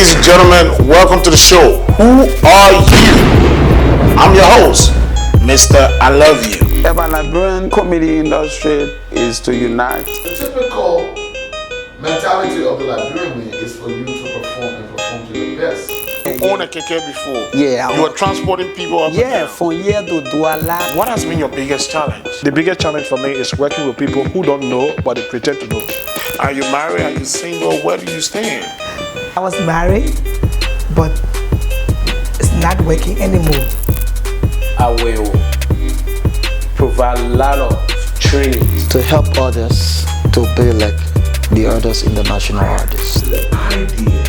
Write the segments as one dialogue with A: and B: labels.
A: Ladies and gentlemen, welcome to the show. Who are you? I'm your host, Mr. I Love You.
B: The Liberian comedy industry is to unite.
C: The typical mentality of the Liberian is for you to perform and perform to the best.
A: You owned a keke before.
B: Yeah.
A: You were transporting people up and down.
B: From here to Douala.
A: What has been your biggest challenge?
D: The biggest challenge for me is working with people who don't know, but they pretend to know.
A: Are you married? Are you single? Where do you stand?
E: I was married, but it's not working anymore.
F: I will provide a lot of training
G: to help others to be like the others international artists.
H: The idea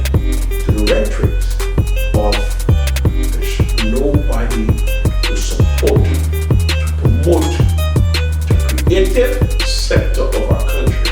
H: to the rhetorics of there's nobody to support, to promote the creative sector of our country.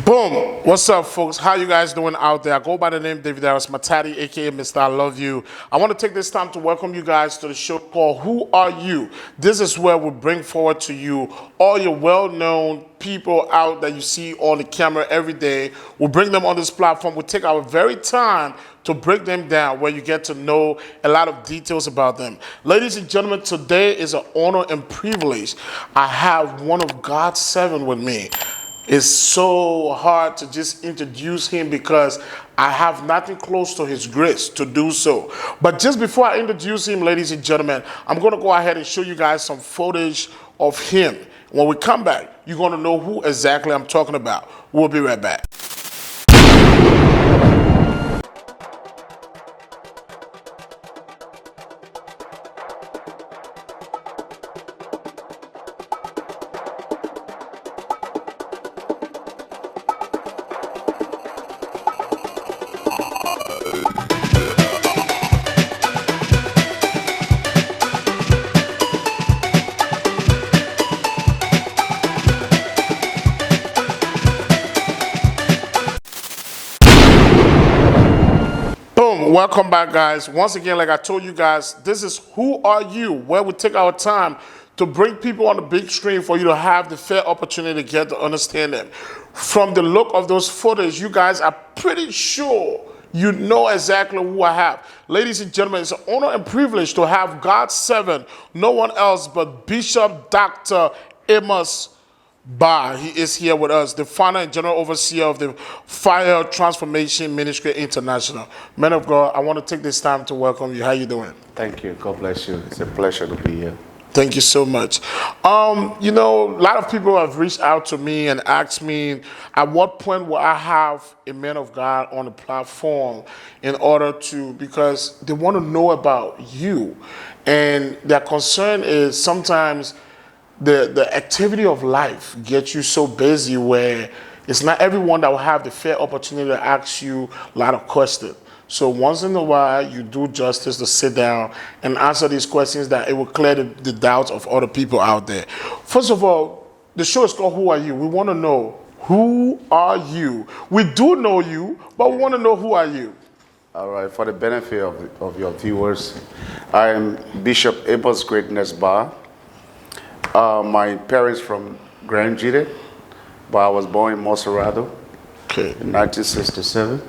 A: Boom! What's up, folks? How you guys doing out there? I go by the name David Harris Matati, aka Mr. I Love You. I want to take this time to welcome you guys to the show called Who Are You? This is where we bring forward to you all your well-known people out that you see on the camera every day. We'll bring them on this platform. We'll take our very time to break them down, where you get to know a lot of details about them. Ladies and gentlemen, today is an honor and privilege. I have one of God's servants with me. It's so hard to just introduce him because I have nothing close to his grace to do so. But just before I introduce him, ladies and gentlemen, I'm going to go ahead and show you guys some footage of him. When we come back, you're going to know who exactly I'm talking about. We'll be right back. Welcome back, guys. Once again, like I told you guys, this is Who Are You, where we take our time to bring people on the big screen for you to have the fair opportunity to get to understand them. From the look of those footage, you guys are pretty sure you know exactly who I have. Ladies and gentlemen, it's an honor and privilege to have God's servant, no one else but Bishop Dr. Amos. He is here with us, the founder and general overseer of the Fire Transformation Ministry International. Man of God, I want to take this time to welcome you. How you doing?
I: Thank you. God bless you. It's a pleasure to be here.
A: Thank you so much. You know, a lot of people have reached out to me and asked me, at what point will I have a man of God on the platform in order to, because they want to know about you. And their concern is sometimes the activity of life gets you so busy where it's not everyone that will have the fair opportunity to ask you a lot of questions. So once in a while, you do justice to sit down and answer these questions that it will clear the doubts of other people out there. First of all, the show is called Who Are You? We want to know, who are you? We do know you, but we want to know, who are you?
I: All right. For the benefit of your viewers, I am Bishop Amos Greatness Bar. My parents from Grand Jide, but I was born in Mosserado in 1967.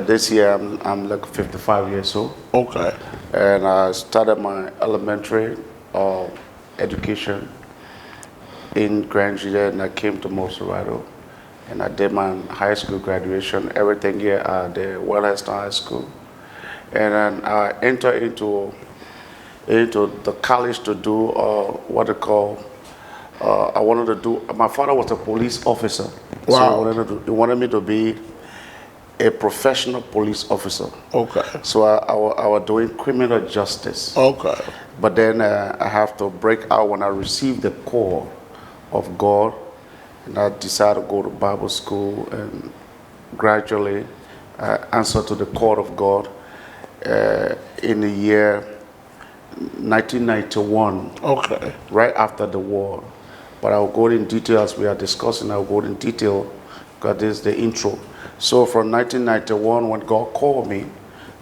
I: This year I'm like 55 years old.
A: Okay.
I: And I started my elementary education in Grand Jide, and I came to Mosserado, and I did my high school graduation, everything here at the Wellhurst High School. And then I entered into the college to do what they call, I wanted to do, my father was a police officer.
A: Wow.
I: So he wanted me to be a professional police officer.
A: Okay.
I: So I was doing criminal justice.
A: Okay.
I: But then I have to break out when I received the call of God, and I decided to go to Bible school, and gradually answer to the call of God in the year 1991,
A: okay,
I: right after the war. But I'll go in detail as we are discussing. I'll go in detail because this is the intro. So from 1991, when God called me,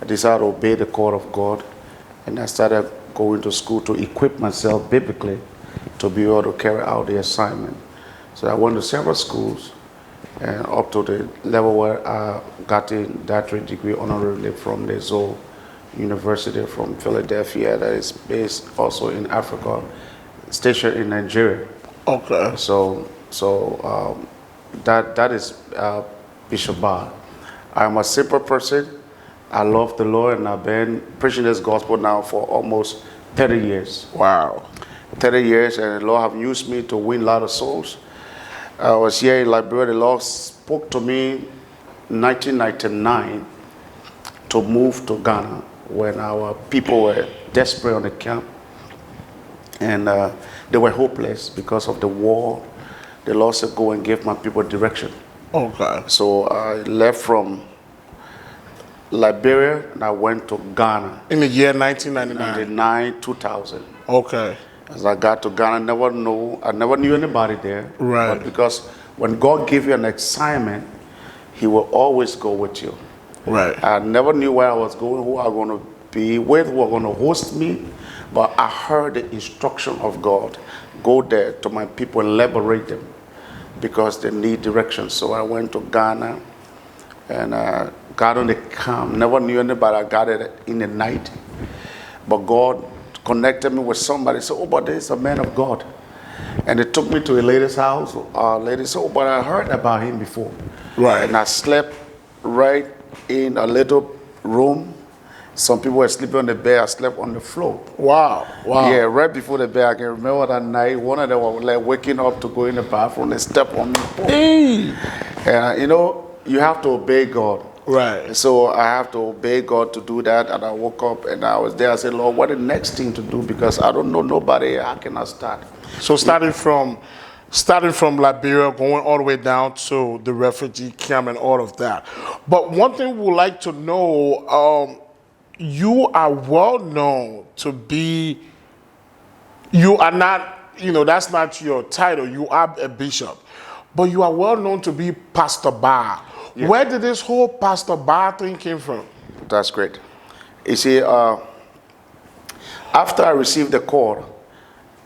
I: I decided to obey the call of God, and I started going to school to equip myself biblically to be able to carry out the assignment. So I went to several schools, and up to the level where I got a doctorate degree honorably from the Zoe University from Philadelphia, that is based also in Africa, stationed in Nigeria.
A: Okay.
I: So that is Bishop Bar. I'm a simple person. I love the Lord, and I've been preaching this gospel now for almost 30 years.
A: Wow.
I: 30 years, and the Lord have used me to win a lot of souls. I was here in Liberia. The Lord spoke to me in 1999 to move to Ghana when our people were desperate on the camp, and they were hopeless because of the war. The Lord said, go and give my people direction.
A: Okay.
I: So I left from Liberia and I went to Ghana.
A: In the year 1999.
I: 1999, 2000.
A: Okay.
I: As I got to Ghana, I never knew anybody there.
A: Right.
I: But because when God gives you an assignment, He will always go with you.
A: Right.
I: I never knew where I was going, who I was going to be with, who was going to host me. But I heard the instruction of God. Go there to my people and liberate them because they need direction. So I went to Ghana and got on the camp. Never knew anybody. I got it in the night. But God connected me with somebody. Said, oh, but there's a man of God. And they took me to a lady's house. Lady said, oh, but I heard about him before.
A: Right.
I: And I slept right in a little room. Some people were sleeping on the bed. I slept on the floor.
A: Wow. Wow.
I: Yeah, right before the bed, I can remember that night. One of them was like waking up to go in the bathroom. They stepped on me.
A: Hey.
I: And you know, you have to obey God.
A: Right.
I: So I have to obey God to do that. And I woke up and I was there. I said, Lord, what the next thing to do? Because I don't know nobody. How can I start?
A: So starting from Liberia, going all the way down to the refugee camp and all of that. But one thing we would like to know, you are well known to be, you are not, that's not your title. You are a bishop. But you are well known to be Pastor Bar. Yeah. Where did this whole Pastor Bar thing came from?
I: That's great. You see, after I received the call,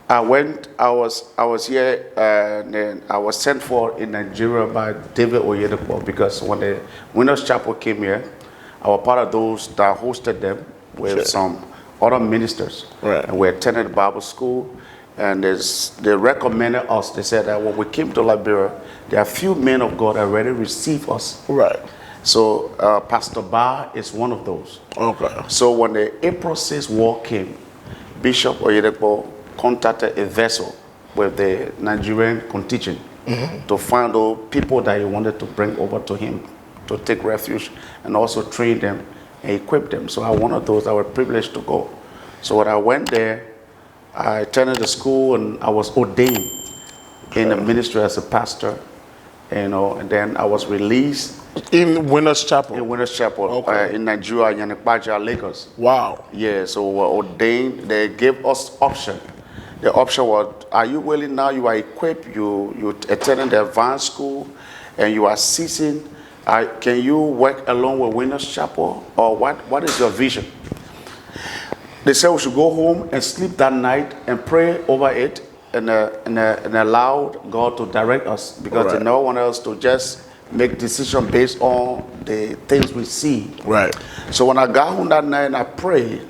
I: I was here, and then I was sent for in Nigeria by David Oyedepo, because when the Winners Chapel came here, I was part of those that hosted them with some other ministers.
A: Right.
I: And we attended Bible school, and they recommended us. They said that when we came to Liberia, there are few men of God that already received us.
A: Right.
I: So Pastor Bar is one of those.
A: Okay.
I: So when the April 6th war came, Bishop Oyedepo contacted a vessel with the Nigerian contingent to find out people that he wanted to bring over to him to take refuge and also train them and equip them. So I was one of those that were privileged to go. So when I went there, I attended the school and I was ordained in the ministry as a pastor, and then I was released.
A: In Winners Chapel?
I: In Winners Chapel,
A: okay.
I: In Nigeria, Yanekwaja, Lagos.
A: Wow.
I: Yeah, so we were ordained. They gave us option. The option was, are you willing now? You are equipped, you attended the advanced school, and you are ceasing. Can you work along with Winners Chapel, or what is your vision? They said we should go home and sleep that night and pray over it and allow God to direct us, because they never want us to just make decisions based on the things we see.
A: Right.
I: So when I got home that night and I prayed,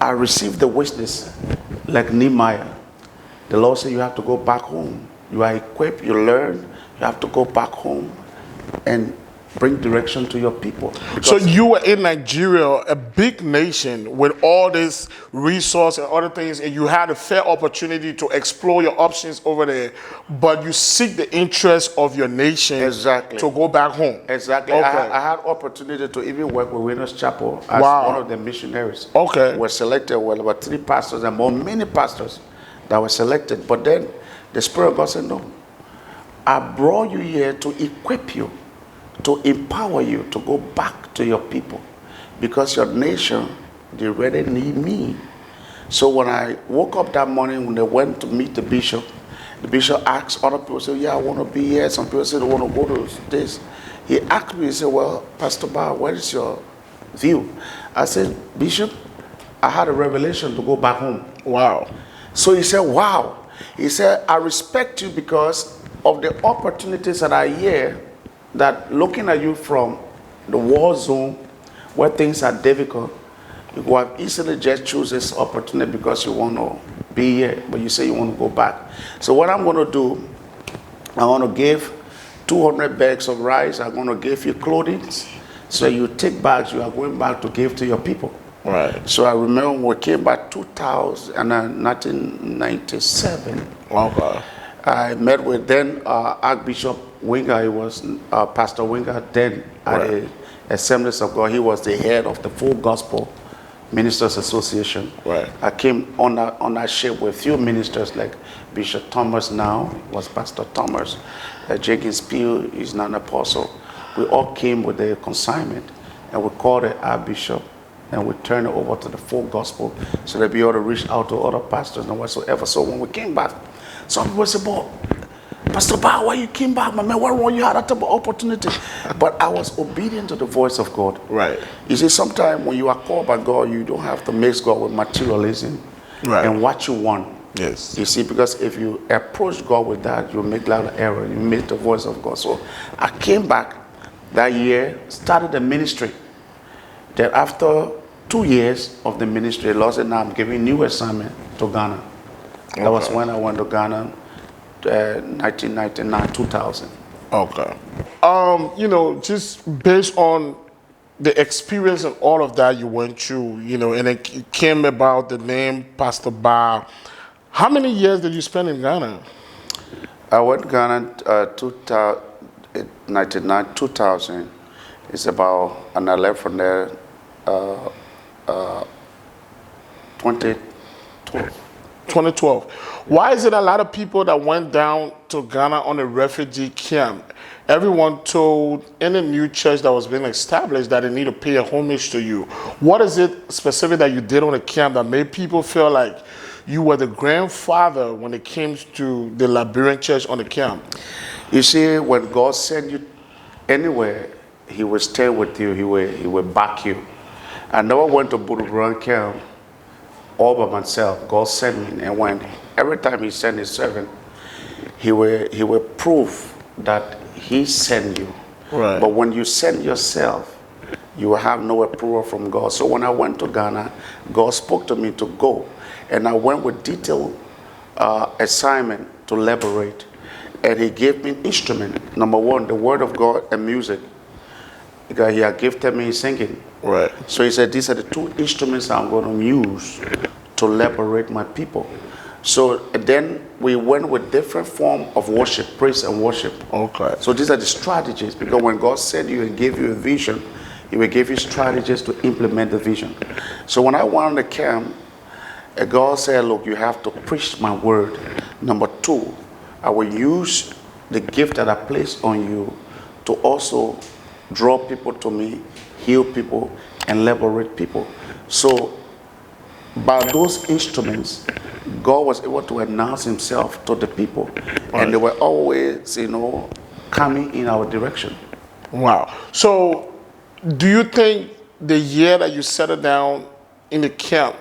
I: I received the witness like Nehemiah. The Lord said, you have to go back home. You are equipped, you learn, you have to go back home and bring direction to your people.
A: So you were in Nigeria, a big nation with all this resource and other things, and you had a fair opportunity to explore your options over there, but you seek the interest of your nation to go back home.
I: Exactly.
A: Okay.
I: I had opportunity to even work with Winners Chapel as one of the missionaries.
A: Okay.
I: We're selected, well, about 3 pastors and many pastors that were selected. But then the Spirit of God said, no, I brought you here to equip you, to empower you to go back to your people, because your nation, they really need me. So when I woke up that morning, when they went to meet the bishop asked other people, say, yeah, I want to be here. Some people said they want to go to this. He asked me, he said, well, Pastor Bar, what is your view? I said, Bishop, I had a revelation to go back home.
A: Wow.
I: So he said, wow. He said, I respect you because of the opportunities that are here, that looking at you from the war zone where things are difficult, you could have easily just choose this opportunity because you want to be here, but you say you want to go back. So what I'm going to do, I want to give 200 bags of rice. I'm going to give you clothing. So you take bags, you are going back to give to your people.
A: Right.
I: So I remember when we came back 1997.
A: Okay.
I: I met with then Archbishop Winger. He was Pastor Winger then at the Assemblies of God. He was the head of the Full Gospel Ministers Association.
A: Right.
I: I came on that ship with few ministers like Bishop Thomas now, was Pastor Thomas. Jenkins Peel is not an apostle. We all came with a consignment and we called the Archbishop and we turned it over to the Full Gospel so they'd be able to reach out to other pastors and whatsoever. So when we came back, some people said, "But Pastor Ba, why you came back, my man? Why wrong? You had that type of opportunity." But I was obedient to the voice of God.
A: Right.
I: You see, sometimes when you are called by God, you don't have to mix God with materialism and what you want.
A: Yes.
I: You see, because if you approach God with that, you'll make a lot of error. You miss the voice of God. So I came back that year, started the ministry. Then after 2 years of the ministry, Lord said, "Now I'm giving new assignment to Ghana." That was when I went to Ghana, 1999, 2000.
A: Okay. You know, just based on the experience and all of that you went through, you know, and it came about the name Pastor Ba. How many years did you spend in Ghana?
I: I went to Ghana 1999, 2000. It's about, and I left from there 2012.
A: 2012. Why is it a lot of people that went down to Ghana on a refugee camp, everyone told in a new church that was being established that they need to pay a homage to you? What is it specific that you did on the camp that made people feel like you were the grandfather when it came to the Liberian church on the camp?
I: You see, when God sent you anywhere, He will stay with you. He will back you. I never went to Buduburan camp all by myself. God sent me, and when every time He sent His servant, He will prove that He sent you.
A: Right.
I: But when you send yourself, you will have no approval from God. So when I went to Ghana, God spoke to me to go, and I went with detailed assignment to liberate, and He gave me an instrument. Number one, the Word of God and music, because He had gifted me singing.
A: Right.
I: So He said, these are the two instruments I'm going to use to liberate my people. So then we went with different form of worship, praise and worship.
A: Okay.
I: So these are the strategies, because when God sent you and gave you a vision, He will give you strategies to implement the vision. So when I went on the camp, God said, look, you have to preach my word. Number two, I will use the gift that I placed on you to also draw people to me, heal people, and liberate people. So by those instruments, God was able to announce Himself to the people. And they were always, coming in our direction.
A: Wow. So do you think the year that you settled down in the camp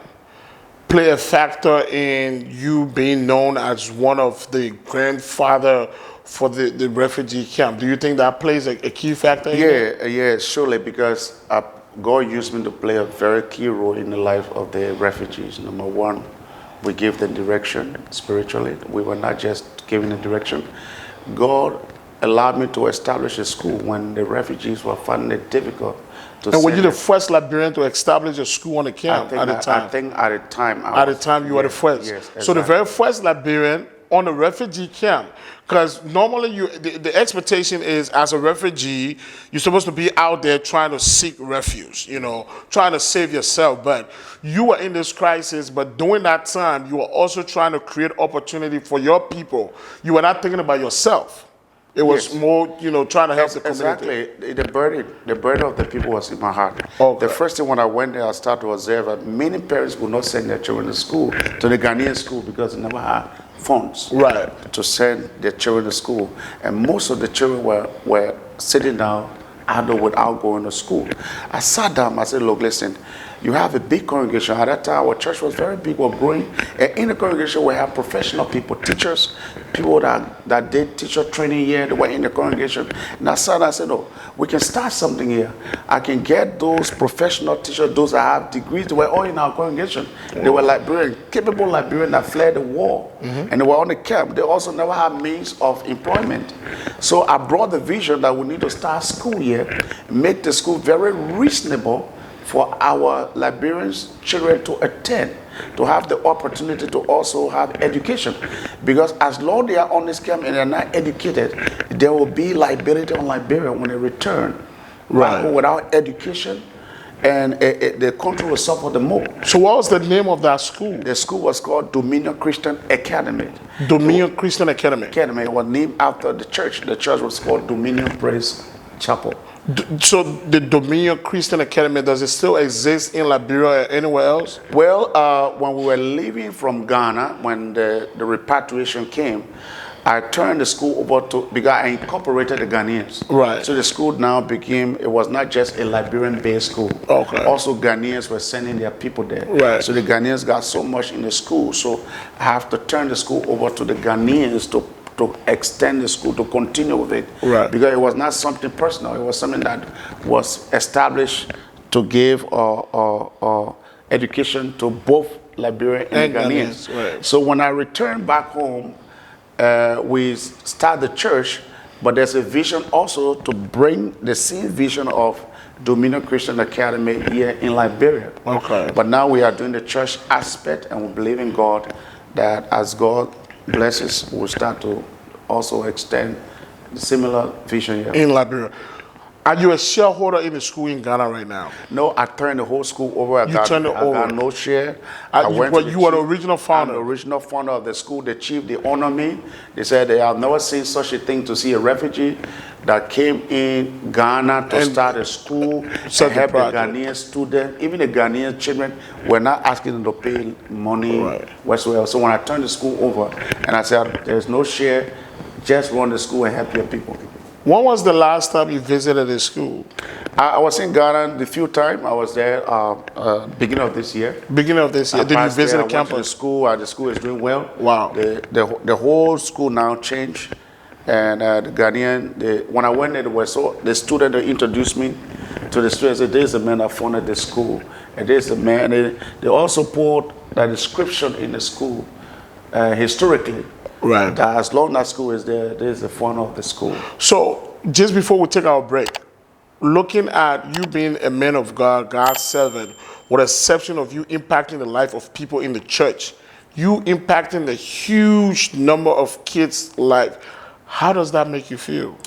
A: play a factor in you being known as one of the grandfather for the refugee camp? Do you think that plays a key factor?
I: Yeah, surely, because God used me to play a very key role in the life of the refugees. Number one, we gave them direction spiritually. We were not just giving the direction. God allowed me to establish a school when the refugees were finding it difficult to
A: And were you
I: send
A: the first Liberian to establish a school on the camp at the time?
I: I think at the time.
A: You were the first.
I: Yes, exactly.
A: So the very first Liberian on a refugee camp, because normally the expectation is as a refugee, you're supposed to be out there trying to seek refuge, trying to save yourself. But you were in this crisis, but during that time, you were also trying to create opportunity for your people. You were not thinking about yourself. It was more, trying to help the community.
I: Exactly. The burden of the people was in my heart.
A: Okay.
I: The first thing when I went there, I started to observe that many parents would not send their children to school, to the Ghanaian school, because they never had funds to send their children to school. And most of the children were sitting down idle without going to school. I sat down, I said, look, listen, you have a big congregation. At that time, our church was very big, we're growing. And in the congregation, we have professional people, teachers, people that did teacher training here, they were in the congregation. And I said, no, we can start something here. I can get those professional teachers, those that have degrees, they were all in our congregation. They were librarians, capable librarians that fled the war. And they were on the camp. They also never had means of employment. So I brought the vision that we need to start school here, make the school very reasonable for our librarians' children to attend, to have the opportunity to also have education. Because as long as they are on this camp and they're not educated, there will be liability on librarian when they return. Right. Without education, and the country will suffer the most.
A: So what was the name of that school?
I: The school was called Dominion Christian Academy.
A: Dominion Christian Academy.
I: It was named after the church. The church was called Dominion Praise Chapel.
A: So the Dominion Christian Academy, does it still exist in Liberia or anywhere else?
I: Well, when we were leaving from Ghana, when the repatriation came, I turned the school over to, because I incorporated the Ghanaians.
A: Right.
I: So the school now became, it was not just a Liberian-based school.
A: Okay.
I: Also Ghanaians were sending their people there.
A: Right.
I: So the Ghanaians got so much in the school, so I have to turn the school over to the Ghanaians to extend the school, to continue with it.
A: Right.
I: Because it was not something personal, it was something that was established to give education to both Liberian and Ghanaians.
A: Right.
I: So when I returned back home, we start the church, but there's a vision also to bring the same vision of Dominion Christian Academy here in Liberia.
A: Okay.
I: But now we are doing the church aspect, and we believe in God that as God blesses, we'll start to also extend the similar vision here.
A: In Liberia. Are you a shareholder in the school in Ghana right now?
I: No, I turned the whole school over. I got no share.
A: You were the original founder?
I: I'm the original founder of the school. The chief, they honor me. They said they have never seen such a thing, to see a refugee that came in Ghana to start a school, to help the Ghanaian students. Even the Ghanaian children were not asking them to pay money whatsoever. So when I turned the school over, and I said, there's no share, just run the school and help your people.
A: When was the last time you visited the school?
I: I was in Ghana the few times. I was there beginning of this year.
A: Beginning of this year. Did you visit the campus?
I: The school. The school is doing well.
A: Wow.
I: The whole school now changed. And the Ghanaian, when I went there, the student that introduced me to the students said, there's a man that founded the school. And there's a man. They also put the description in the school historically.
A: Right.
I: That as long as school is there, there's the founder of the school.
A: So, just before we take our break, looking at you being a man of God, God's servant, with exception of you impacting the life of people in the church, you impacting the huge number of kids' life, how does that make you feel?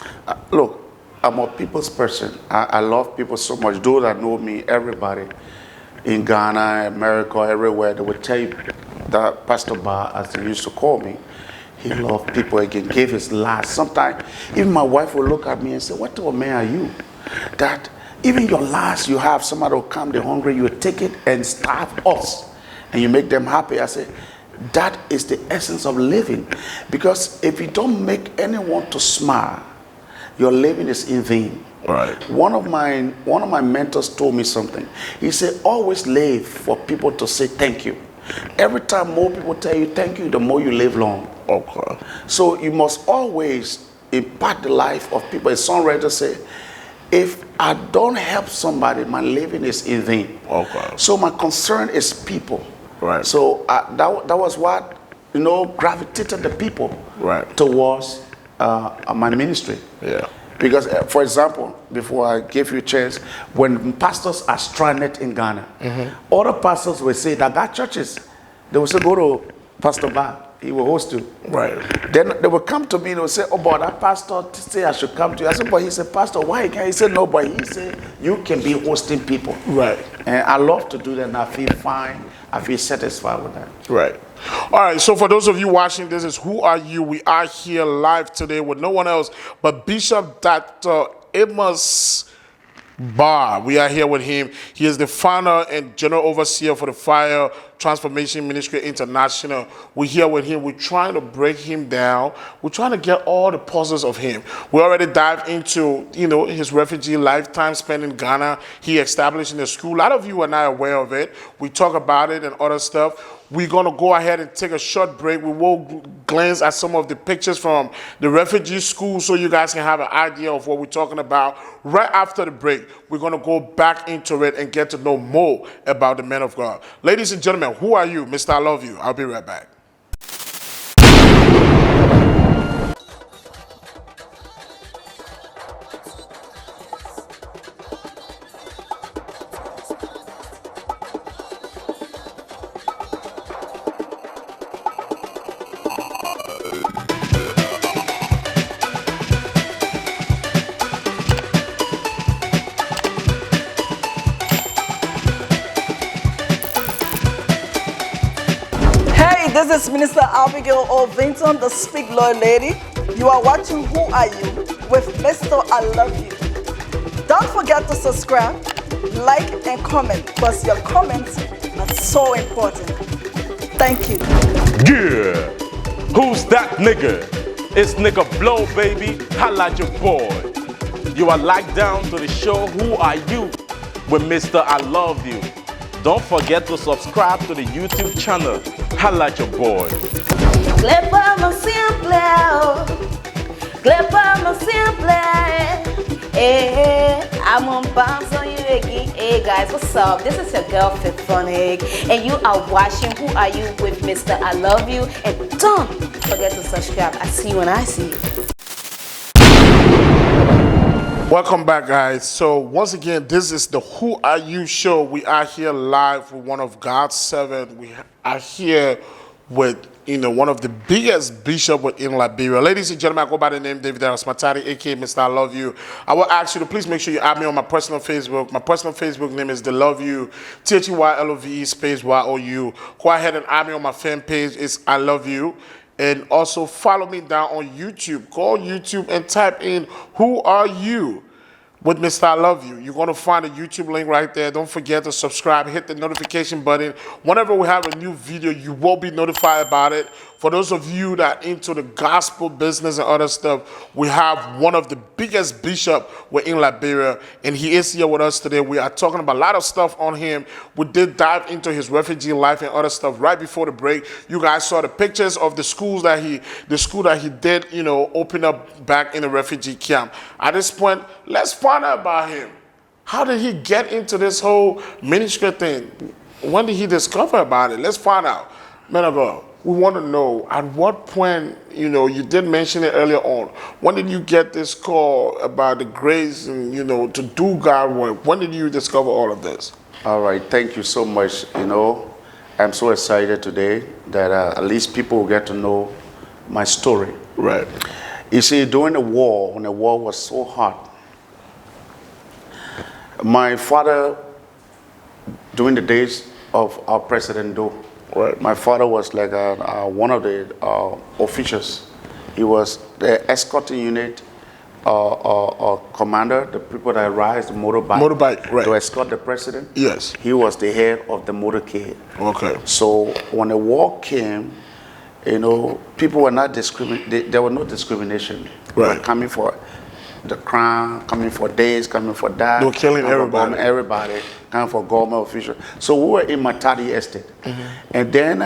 I: Look, I'm a people's person. I love people so much. Those that know me, everybody in Ghana, America, everywhere, they will tell you that Pastor Ba, as they used to call me, he loved people again, gave his last. Sometimes even my wife will look at me and say, what type of man are you? That even your last, you have somebody will come, they're hungry, you will take it and starve us. And you make them happy. I say, that is the essence of living. Because if you don't make anyone to smile, your living is in vain.
A: Right.
I: One of my mentors told me something. He said, always live for people to say thank you. Every time more people tell you thank you, the more you live long.
A: Okay.
I: So you must always impact the life of people. A songwriter say, if I don't help somebody, my living is in vain.
A: Okay.
I: So my concern is people.
A: Right.
I: So that was what, gravitated the people towards my ministry.
A: Yeah.
I: Because, for example, before I give you a chance, when pastors are stranded in Ghana, other pastors will say that churches, they will say, go to Pastor Ba, he will host you.
A: Right.
I: Then they will come to me and they will say, oh, but that pastor say I should come to you. I said, but he said, Pastor, why can't he? Said, no, but he said, you can be hosting people.
A: Right.
I: And I love to do that, and I feel fine. I feel satisfied with that.
A: Right. All right, so for those of you watching, this is Who Are You? We are here live today with no one else but Bishop Dr. Amos Barr. We are here with him. He is the founder and general overseer for the Fire Transformation Ministry International. We're here with him. We're trying to break him down. We're trying to get all the puzzles of him. We already dived into, his refugee lifetime spent in Ghana. He established in the school. A lot of you are not aware of it. We talk about it and other stuff. We're going to go ahead and take a short break. We will glance at some of the pictures from the refugee school so you guys can have an idea of what we're talking about. Right after the break, we're going to go back into it and get to know more about the man of God. Ladies and gentlemen, who are you? Mr. I Love You. I'll be right back.
J: This is Minister Abigail Ovington, the Speak Lord Lady. You are watching Who Are You with Mr. I Love You. Don't forget to subscribe, like, and comment because your comments are so important. Thank you.
K: Yeah. Who's that nigga? It's nigga Blow, baby. Holla at your boy. You are locked down to the show Who Are You with Mr. I Love You. Don't forget to subscribe to the YouTube channel. Holla at your boy.
L: I'm on bounce on you again. Hey guys, what's up? This is your girl Fit Funny, and you are watching Who Are You with Mr. I Love You. And don't forget to subscribe. I see you when I see you.
A: Welcome back, guys. So once again, this is the Who Are You show. We are here live with one of God's servants. We are here with one of the biggest bishops within Liberia. Ladies and gentlemen, I go by the name David Matari, aka Mr. I Love You. I will ask you to please make sure you add me on my personal Facebook. My personal Facebook name is The Love You, THEYLOVE space YOU. Go ahead and add me on my fan page. It's I Love You. And also follow me down on YouTube. Go on YouTube and type in Who Are You with Mr. I Love You. You're going to find a YouTube link right there. Don't forget to subscribe. Hit the notification button. Whenever we have a new video, you will be notified about it. For those of you that are into the gospel business and other stuff, we have one of the biggest bishops within Liberia, and he is here with us today. We are talking about a lot of stuff on him. We did dive into his refugee life and other stuff right before the break. You guys saw the pictures of the school that he did, open up back in the refugee camp. At this point, let's find out about him. How did he get into this whole ministry thing? When did he discover about it? Let's find out. Man of God, we want to know at what point, you did mention it earlier on. When did you get this call about the grace and, to do God work? When did you discover all of this?
I: All right, thank you so much. I'm so excited today that at least people will get to know my story.
A: Right.
I: You see, during the war, when the war was so hot, my father, during the days of our President Doe,
A: right,
I: my father was like one of the officials. He was the escorting unit commander, the people that rides the motorbike
A: right,
I: to escort the president.
A: Yes.
I: He was the head of the motorcade.
A: Okay.
I: So when the war came, people were not there was no discrimination. They were coming for the crown, coming for this, coming for that.
A: They were killing everybody.
I: Everybody, coming for government officials. So we were in Matadi Estate. And then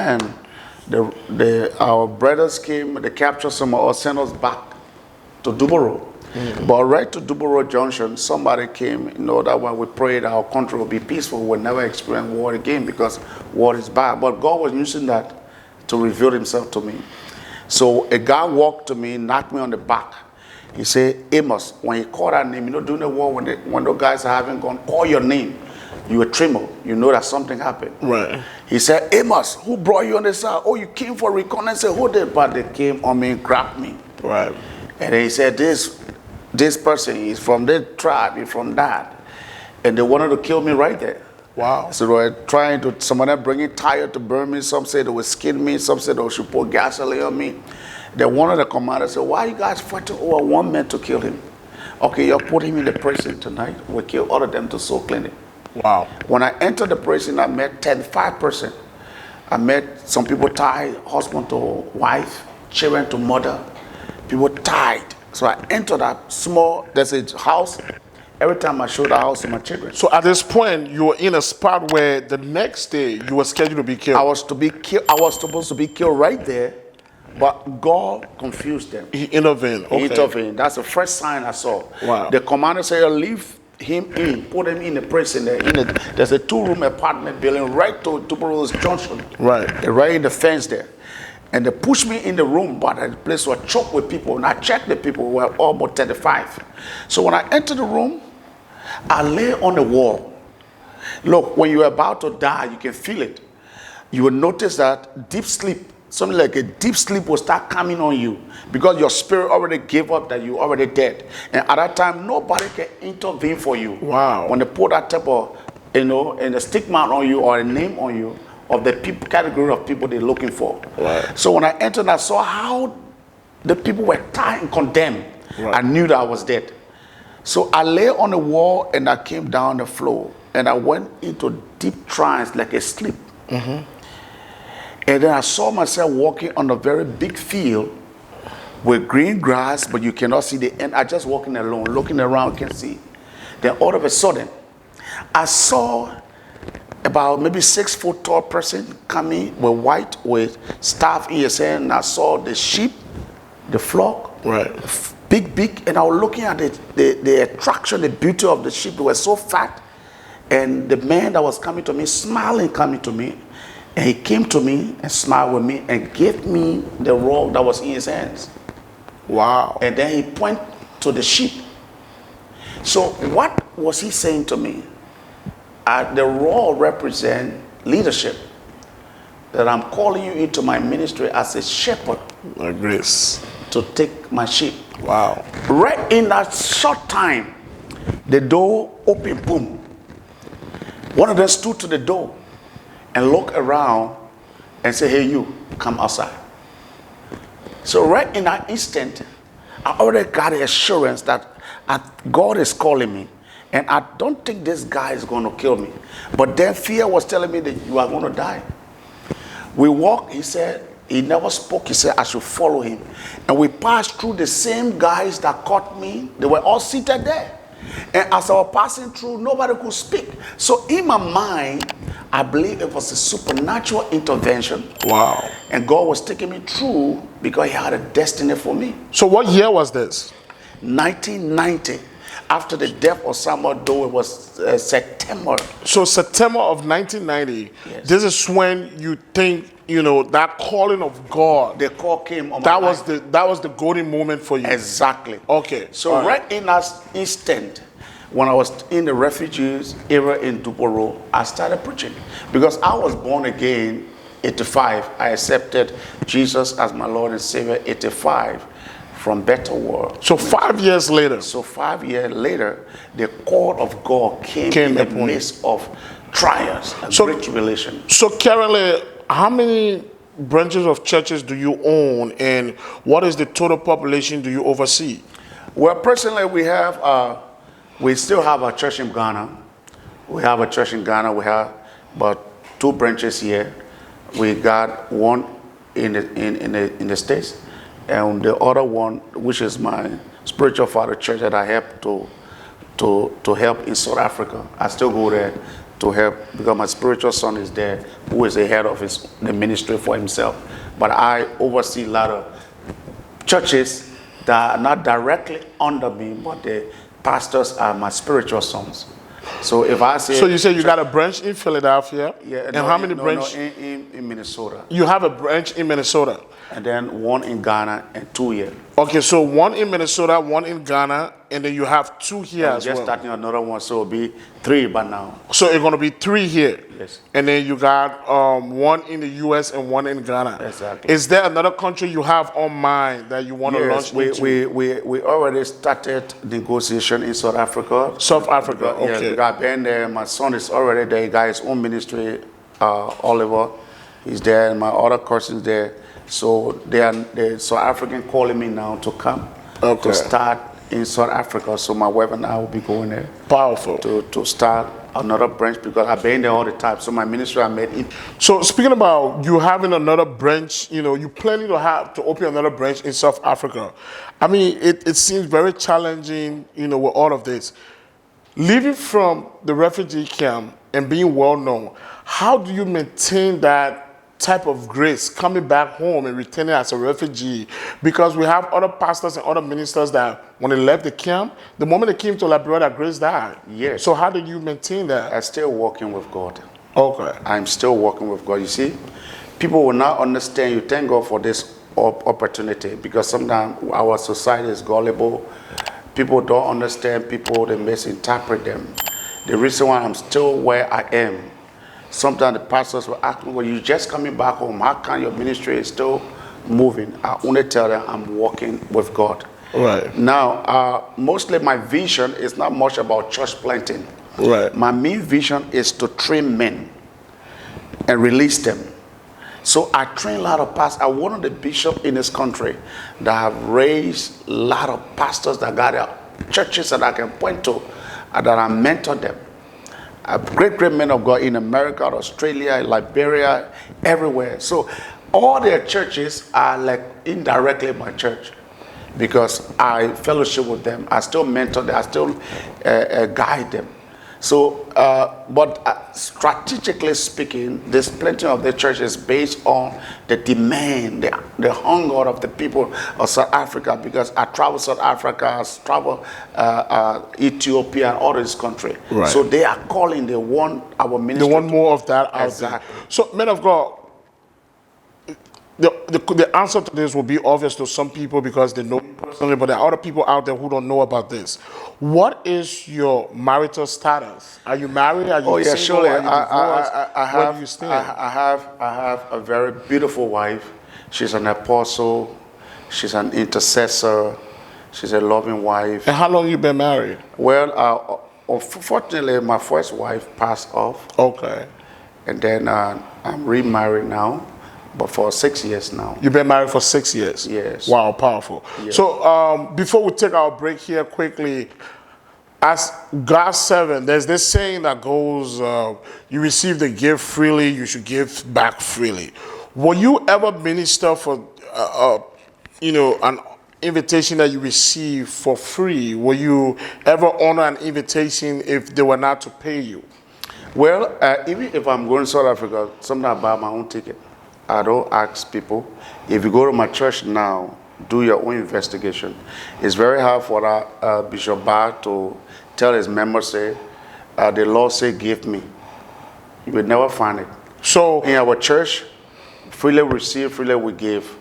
I: our brothers came, they captured some of us, sent us back to Duboro. But right to Duboro Junction, somebody came, that when we prayed our country will be peaceful, we'll never experience war again because war is bad. But God was using that to reveal himself to me. So a guy walked to me, knocked me on the back. He said, Amos, when he called that name, during the war, when those guys are having gone, call your name, you will tremble. You know that something happened.
A: Right.
I: He said, Amos, who brought you on the side? Oh, you came for reconnaissance. Who did? But they came on me and grabbed me.
A: Right.
I: And then he said, this person is from this tribe, he's from that. And they wanted to kill me right there.
A: Wow.
I: So they were trying to, some of them bringing tire to burn me. Some said they would skin me. Some said they should pour gasoline on me. Then one of the commanders said, why are you guys fighting over one man to kill him? Okay, you'll put him in the prison tonight. We'll kill all of them to soul cleaning.
A: Wow.
I: When I entered the prison, I met 5 persons. I met some people tied, husband to wife, children to mother, people tied. So I entered that small, there's a house. Every time I show the house to my children.
A: So at this point, you were in a spot where the next day you were scheduled to be killed.
I: I was supposed to be killed right there, but God confused them.
A: He intervened. Okay.
I: He intervened. That's the first sign I saw.
A: Wow.
I: The commander said, leave him in, put him in the prison there. There's a 2-room apartment building right to Tuporo's Junction.
A: Right.
I: Right in the fence there. And they pushed me in the room, but the place was choked with people. And I checked the people, were almost 35. So when I entered the room, I lay on the wall. Look, when you're about to die, you can feel it. You will notice that deep sleep, something like a deep sleep will start coming on you because your spirit already gave up that you're already dead. And at that time, nobody can intervene for you.
A: Wow.
I: When they put that type of, and a stigma on you or a name on you of the people, category of people they're looking for.
A: Right.
I: So when I entered, I saw how the people were tied and condemned.
A: Right.
I: I knew that I was dead. So I lay on the wall and I came down the floor and I went into deep trance like a sleep.
A: Mm-hmm.
I: And then I saw myself walking on a very big field with green grass, but you cannot see the end. I just walking alone, looking around, can see. Then all of a sudden, I saw about maybe 6 foot tall person coming with white with staff in his hand. And I saw the sheep, the flock,
A: right,
I: big, and I was looking at the attraction, the beauty of the sheep. They were so fat, and the man that was coming to me, smiling, coming to me, and he came to me and smiled with me and gave me the robe that was in his hands.
A: Wow!
I: And then he pointed to the sheep. So what was he saying to me? The role represents leadership. That I'm calling you into my ministry as a shepherd.
A: My grace.
I: To take my sheep.
A: Wow.
I: Right in that short time, the door opened, boom. One of them stood to the door and looked around and said, hey, you, come outside. So right in that instant, I already got the assurance that God is calling me. And I don't think this guy is going to kill me. But then fear was telling me that you are going to die. We walked, he said, he never spoke. He said, I should follow him. And we passed through the same guys that caught me. They were all seated there. And as I was passing through, nobody could speak. So in my mind, I believe it was a supernatural intervention.
A: Wow.
I: And God was taking me through because he had a destiny for me.
A: So what year was this?
I: 1990. After the death of Samuel Doe, it was September.
A: So September of 1990, yes. This is when you think, that calling of God.
I: The call came on
A: that was the golden moment for you.
I: Exactly.
A: Okay.
I: So right in that instant, when I was in the refugees era in Tuporo, I started preaching. Because I was born again, 85. I accepted Jesus as my Lord and Savior, 85. From better world.
A: So 5 years later.
I: So 5 years later, the call of God came in the midst of trials and great tribulation.
A: So currently, how many branches of churches do you own, and what is the total population do you oversee?
I: Well, personally, we still have a church in Ghana. We have a church in Ghana. We have about 2 branches here. We got one in the States. And the other one, which is my spiritual father church that I help to help in South Africa. I still go there to help because my spiritual son is there, who is the head of the ministry for himself. But I oversee a lot of churches that are not directly under me, but the pastors are my spiritual sons. So if I say...
A: So you say you got a branch in Philadelphia?
I: Yeah.
A: And how many branches?
I: In Minnesota.
A: You have a branch in Minnesota?
I: And then one in Ghana and 2 here.
A: Okay, so one in Minnesota, one in Ghana, and then you have 2 here as well.
I: Just starting another one, so it'll be 3 by now.
A: So it's going to be 3 here?
I: Yes.
A: And then you got one in the U.S. and one in Ghana.
I: Exactly.
A: Is there another country you have on mind that you want to launch into?
I: We already started negotiation in South Africa.
A: South Africa, okay.
I: Yes, we got been there. My son is already there. He got his own ministry, Oliver. He's there, and my other cousin's there. So the South African calling me now to come to start in South Africa. So my wife and I will be going there.
A: Powerful.
I: To start another branch because I've been there all the time. So my ministry I made.
A: So speaking about you having another branch, you planning to open another branch in South Africa. I mean, it seems very challenging, with all of this. Leaving from the refugee camp and being well known, how do you maintain that type of grace coming back home and returning as a refugee? Because we have other pastors and other ministers that when they left the camp, the moment they came to Liberia, that grace died.
I: Yes.
A: So how do you maintain that?
I: I'm still working with God.
A: Okay.
I: I'm still working with God. You see, people will not understand you. Thank God for this opportunity because sometimes our society is gullible. People don't understand people, they misinterpret them. The reason why I'm still where I am, sometimes the pastors will ask me, well, you're just coming back home. How come your ministry is still moving? I only tell them I'm working with God.
A: Right.
I: Now, mostly my vision is not much about church planting.
A: Right.
I: My main vision is to train men and release them. So I train a lot of pastors. I'm one of the bishops in this country that have raised a lot of pastors that got their churches that I can point to, that I mentor them. Great men of God in America, Australia, Liberia, everywhere. So all their churches are like indirectly my church because I fellowship with them. I still mentor them. I still guide them. So, but strategically speaking, this planting of the church is based on the demand, the hunger of the people of South Africa, because I travel South Africa, I travel Ethiopia and all this country.
A: Right.
I: So they are calling, they want our ministry.
A: They want more of that out
I: Exactly.
A: there. So, men of God, the answer to this will be obvious to some people because they know you personally, but there are other people out there who don't know about this. What is your marital status? Are you married? Are you single?
I: Surely.
A: Are you divorced? Where do you stand?
I: I have a very beautiful wife. She's an apostle. She's an intercessor. She's a loving wife.
A: And how long you been married?
I: Well, unfortunately, my first wife passed off.
A: Okay.
I: And then I'm remarried now. But for 6 years now.
A: You've been married for 6 years?
I: Yes.
A: Wow, powerful.
I: Yes.
A: So before we take our break here quickly, as God's servant, there's this saying that goes, you receive the gift freely, you should give back freely. Will you ever minister for, an invitation that you receive for free? Will you ever honor an invitation if they were not to pay you?
I: Well, even if I'm going to South Africa, sometimes I buy my own ticket. I don't ask people. If you go to my church now, do your own investigation. It's very hard for Bishop Bar to tell his members, say, the Lord say, give me. You will never find it.
A: So
I: in our church, freely receive, freely we give.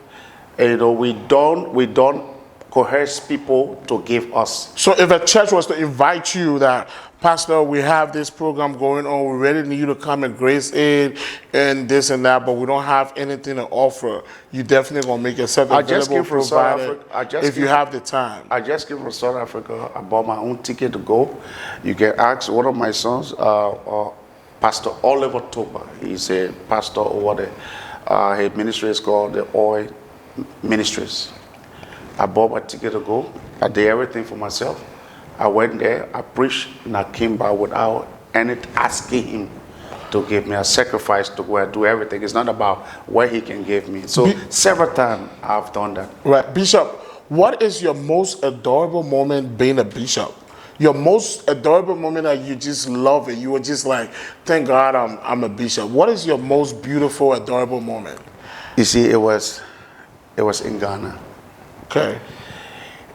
I: And, we don't coerce people to give us.
A: So if a church was to invite you that, Pastor, we have this program going on, we really need you to come and grace aid and this and that, but we don't have anything to offer, you definitely going to make yourself available provided if you have the time.
I: I just came from South Africa. I bought my own ticket to go. You can ask one of my sons, Pastor Oliver Toba. He's a pastor over there. His ministry is called the Oil Ministries. I bought my ticket to go. I did everything for myself. I went there, I preached, and I came back without asking him to give me a sacrifice to go and do everything. It's not about what he can give me. So several times I've done that.
A: Right. Bishop, what is your most adorable moment being a bishop? Your most adorable moment that you just love it. You were just like, thank God I'm a bishop. What is your most beautiful, adorable moment?
I: You see, it was in Ghana.
A: Okay.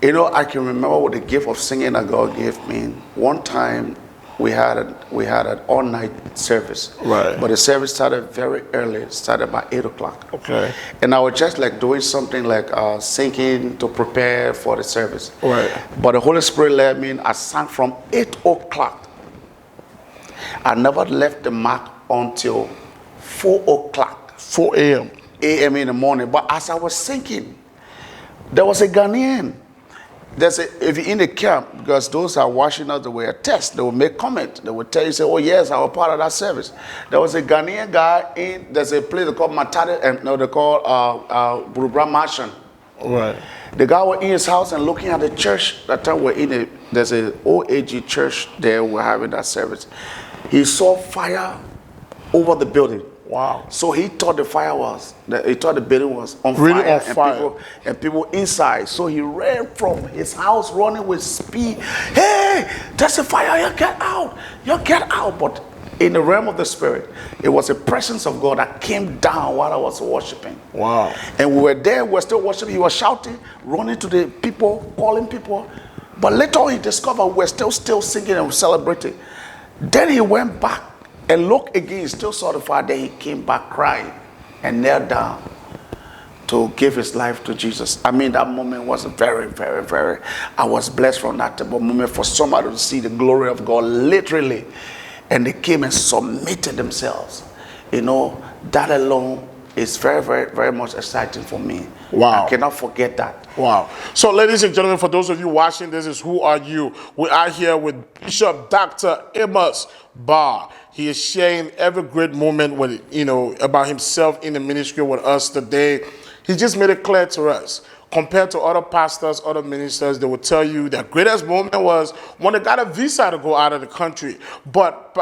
I: I can remember what the gift of singing that God gave me. One time, we had an all-night service.
A: Right.
I: But the service started very early. It started by 8 o'clock.
A: Okay.
I: And I was just like doing something like singing to prepare for the service.
A: Right.
I: But the Holy Spirit led me. I sang from 8 o'clock. I never left the mark until 4 o'clock.
A: 4 a.m.
I: a.m. in the morning. But as I was singing, there was a Ghanaian. If you're in the camp, because those are watching us, they will attest, they will make comment. They will tell you, say, oh yes, I was part of that service. There was a Ghanaian guy there's a place they call Matade, and no, they call Burubra Martian.
A: Right.
I: The guy was in his house and looking at the church. That time we're in there's an old AG church there. We're having that service. He saw fire over the building.
A: Wow.
I: So he thought the building was on
A: Really
I: fire,
A: on fire.
I: And people inside. So he ran from his house running with speed. Hey, there's a fire, you get out. You get out. But in the realm of the spirit, it was a presence of God that came down while I was worshiping.
A: Wow.
I: And we were there, we were still worshiping. He was shouting, running to the people, calling people. But later on he discovered we were still singing and celebrating. Then he went back and looked again, still saw the fire. Then he came back crying and knelt down to give his life to Jesus. I mean, that moment was very, very, very, I was blessed from that moment for somebody to see the glory of God literally. And they came and submitted themselves. You know, that alone is very, very, very much exciting for me.
A: Wow.
I: I cannot forget that.
A: Wow. So, ladies and gentlemen, for those of you watching, this is Who Are You? We are here with Bishop Dr. Amos Barr. He is sharing every great moment with, about himself in the ministry with us today. He just made it clear to us. Compared to other pastors, other ministers, they will tell you their greatest moment was when they got a visa to go out of the country. But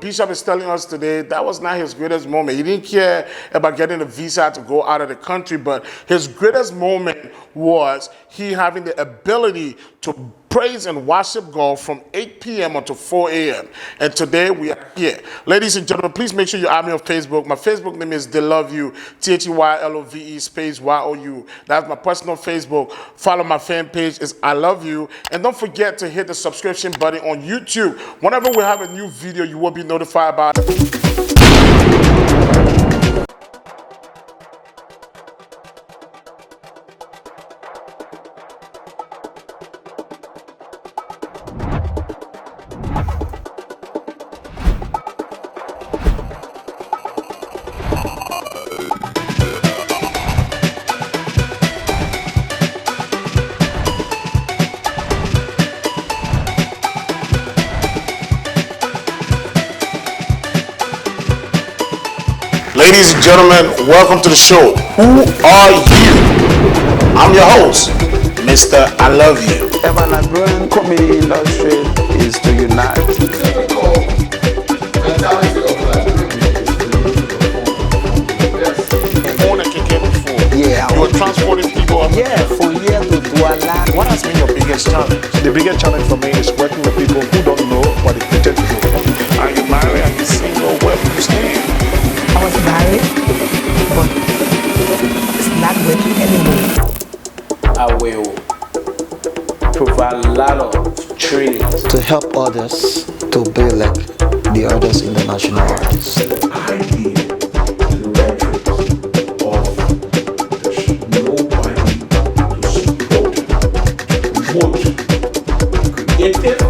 A: Bishop is telling us today that was not his greatest moment. He didn't care about getting a visa to go out of the country, but his greatest moment was he having the ability to praise and worship God from 8 p.m. until 4 a.m. And today we are here. Ladies and gentlemen, please make sure you add me on Facebook. My Facebook name is They Love You, THEYLOVE space YOU. That's my personal Facebook. Follow my fan page, is I Love You. And don't forget to hit the subscription button on YouTube. Whenever we have a new video, you will be notified about it. Ladies and gentlemen, welcome to the show. Who are you? I'm your host, Mr. I Love You.
B: If an Nigerian comedy industry is to unite.
A: Yeah. You were transporting people up.
B: Yeah, from here to Douala.
A: What has been your biggest challenge?
D: The biggest challenge for me is working with people who don't know what they pretend to know.
A: Are you married? Are you single? Where do you stand?
E: I was married, but it's not working anymore.
F: I will provide a lot of training
G: to help others to be like the others in the national arts.
H: The idea to the veterans of there's nobody to support, promote, creative,